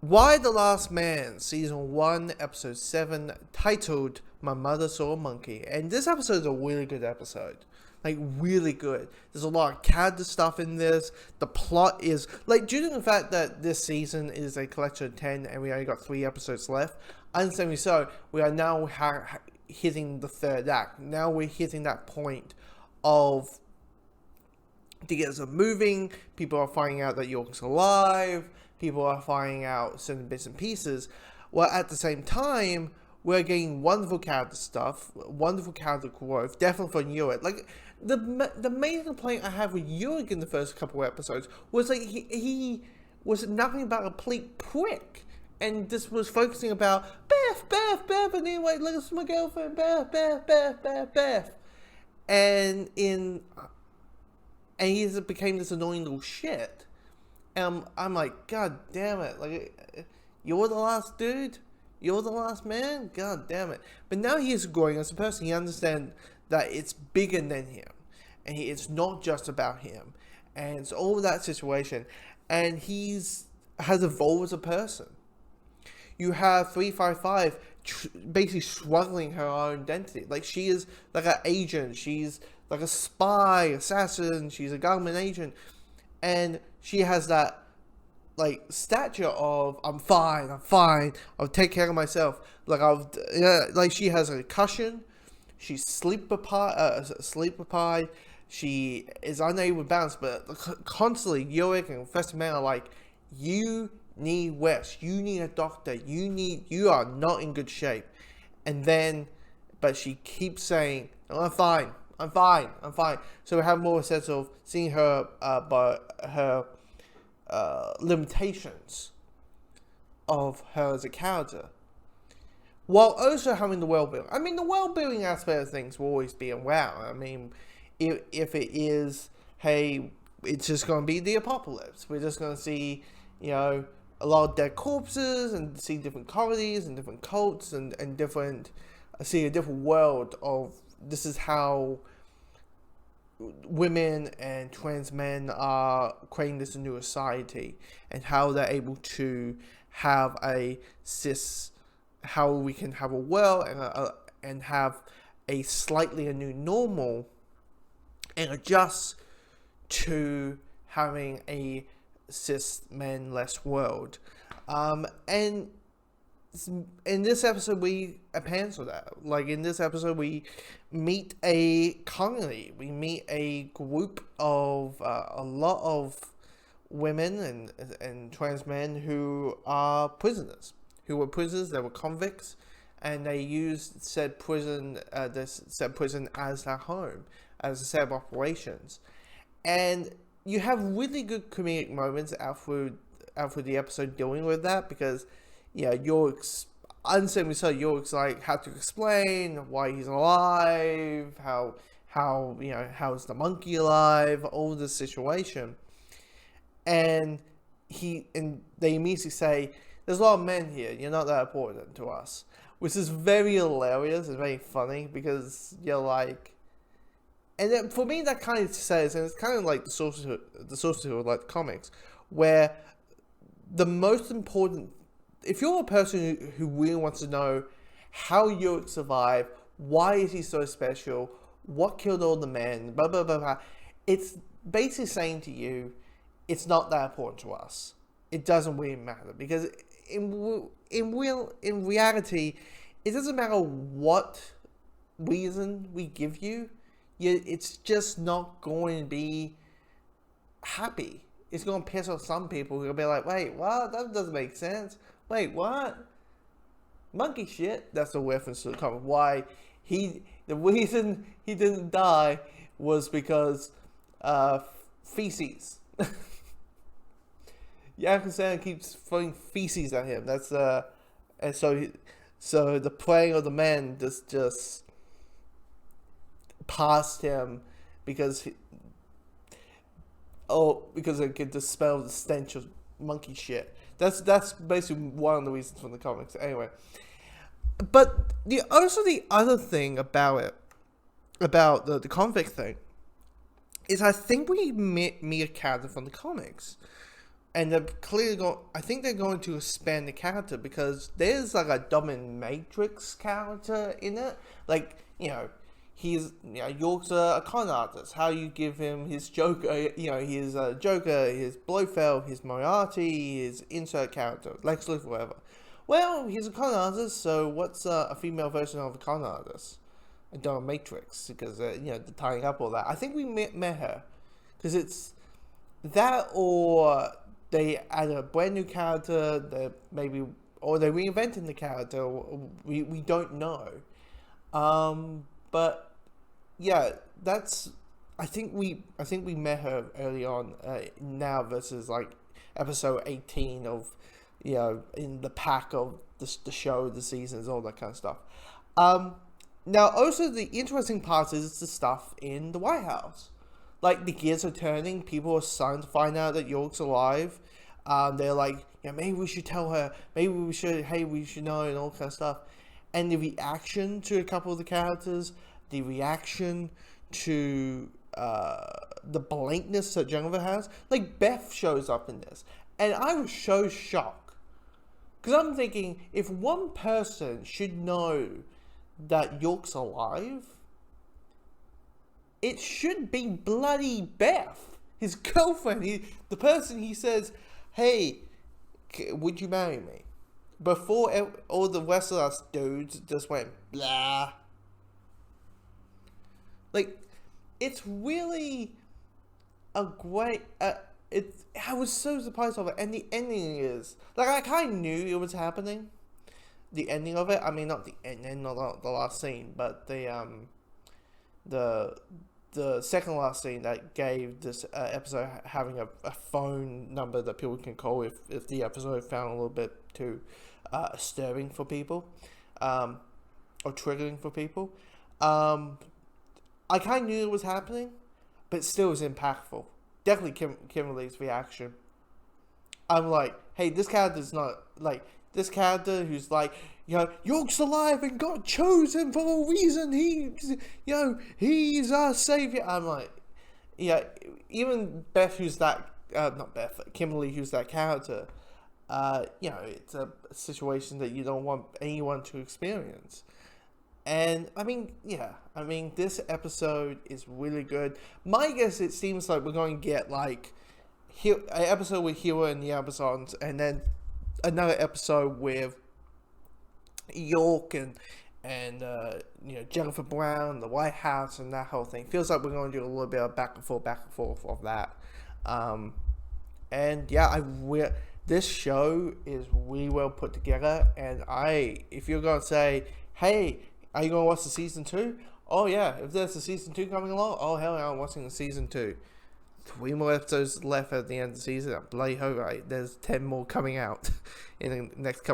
Y: The Last Man, Season 1, Episode 7, titled My Mother Saw a Monkey. And this episode is a really good episode. Like, really good. There's a lot of character stuff in this. The plot is, like, due to the fact that this season is a collection of 10 and we only got 3 episodes left, understandably so, we are now hitting the third act. Now we're hitting that point of the gears are moving, people are finding out that York's alive, people are finding out certain bits and pieces, while at the same time, we're getting wonderful character stuff, wonderful character growth, definitely for York. Like, the main complaint I have with York in the first couple of episodes was like he was nothing but a complete prick. And this was focusing about Beth, and anyway, look, it's my girlfriend, Beth. And he just became this annoying little shit. And I'm like, God damn it. Like, you're the last dude? You're the last man? God damn it. But now he is growing as a person. He understands that it's bigger than him. And it's not just about him. And it's all that situation. And has evolved as a person. You have 355 basically struggling her own identity. Like, she is like an agent. She's like a spy, assassin. She's a government agent. And she has that, like, stature of, I'm fine, I'll take care of myself. Like, she has a concussion. She's sleep deprived. She is unable to balance. But constantly, Yorick and Professor Man are like, you need Wes. You need a doctor. You are not in good shape. And then, but she keeps saying, oh, I'm fine. So we have more a sense of seeing her, limitations of her as a character, while also having the world-building. I mean, the world-building aspect of things will always be wow. I mean, if it is, hey, it's just going to be the apocalypse. We're just going to see, a lot of dead corpses and see different colonies and different cults and see a different world of this is how women and trans men are creating this new society and how they're able to have how we can have a world and have a slightly a new normal and adjust to having a cis men-less world. And in this episode, we advance with that. Like, in this episode, we meet a colony. We meet a group of a lot of women and trans men who are prisoners. Who were prisoners, they were convicts, and they used said prison as their home, as a set of operations. And you have really good comedic moments out through the episode dealing with that, because York's like had to explain why he's alive, how is the monkey alive, all this situation, and they immediately say, there's a lot of men here, you're not that important to us, which is very hilarious and very funny, because you're like, and then for me that kind of says, and it's kind of like the source of like the comics, where the most important, if you're a person who really wants to know how York survived, why is he so special, what killed all the men, blah, blah, blah, blah, it's basically saying to you, it's not that important to us. It doesn't really matter, because in reality, it doesn't matter what reason we give you, it's just not going to be happy. It's going to piss off some people who will be like, wait, what? That doesn't make sense. Wait, what? Monkey shit? That's a reference to the comic. The reason he didn't die was because feces. Yakuza keeps throwing feces at him. That's and so the praying of the man just passed him because it could dispel the stench of monkey shit. That's basically one of the reasons from the comics. Anyway, but the other thing about it, about the convict thing, is I think we meet a character from the comics, and they're clearly going. I think they're going to expand the character because there's like a dominatrix character in it. Like, York's a con artist. How you give him his Joker? His Joker, his Blofeld, his Moriarty, his insert character, Lex Luthor, whatever. Well, he's a con artist, so what's a female version of a con artist? A dominatrix, because they're tying up all that. I think we met her, because it's that, or they add a brand new character that maybe, or they're reinventing the character. We don't know. But yeah, that's. I think we met her early on. Now versus like episode 18 of, in the pack of the show, the seasons, all that kind of stuff. Now also the interesting part is the stuff in the White House. Like, the gears are turning. People are starting to find out that York's alive. They're like, maybe we should tell her. Maybe we should. Hey, we should know, and all kind of stuff. And the reaction to a couple of the characters, the reaction to the blankness that Jennifer has. Like, Beth shows up in this, and I was so shocked, because I'm thinking, if one person should know that York's alive, it should be bloody Beth, his girlfriend, the person he says, hey, would you marry me? Before all the rest of us dudes just went blah. Like, it's really a great. I was so surprised of it, and the ending is like, I kind of knew it was happening. The ending of it, I mean, not the ending, not the last scene, but the second last scene that gave this episode having a phone number that people can call if the episode found a little bit too disturbing for people, or triggering for people. I kind of knew it was happening, but still was impactful. Definitely Kimberly's reaction. I'm like, hey, this character's not like. This character who's like, York's alive and God chose him for a reason. He's our savior. I'm like, even Beth, who's that, not Beth, Kimberly, who's that character, it's a situation that you don't want anyone to experience. And, I mean, this episode is really good. My guess, it seems like we're going to get, like, an episode with Hero and the Amazons, and then another episode with York and Jennifer Brown, the White House, and that whole thing. Feels like we're going to do a little bit of back and forth of that. And yeah, this show is really well put together. And if you're going to say, hey, are you going to watch the season 2? Oh yeah, if there's a season 2 coming along, oh hell yeah, I'm watching the season 2. 3 more episodes left at the end of the season. I bloody hope there's 10 more coming out in the next couple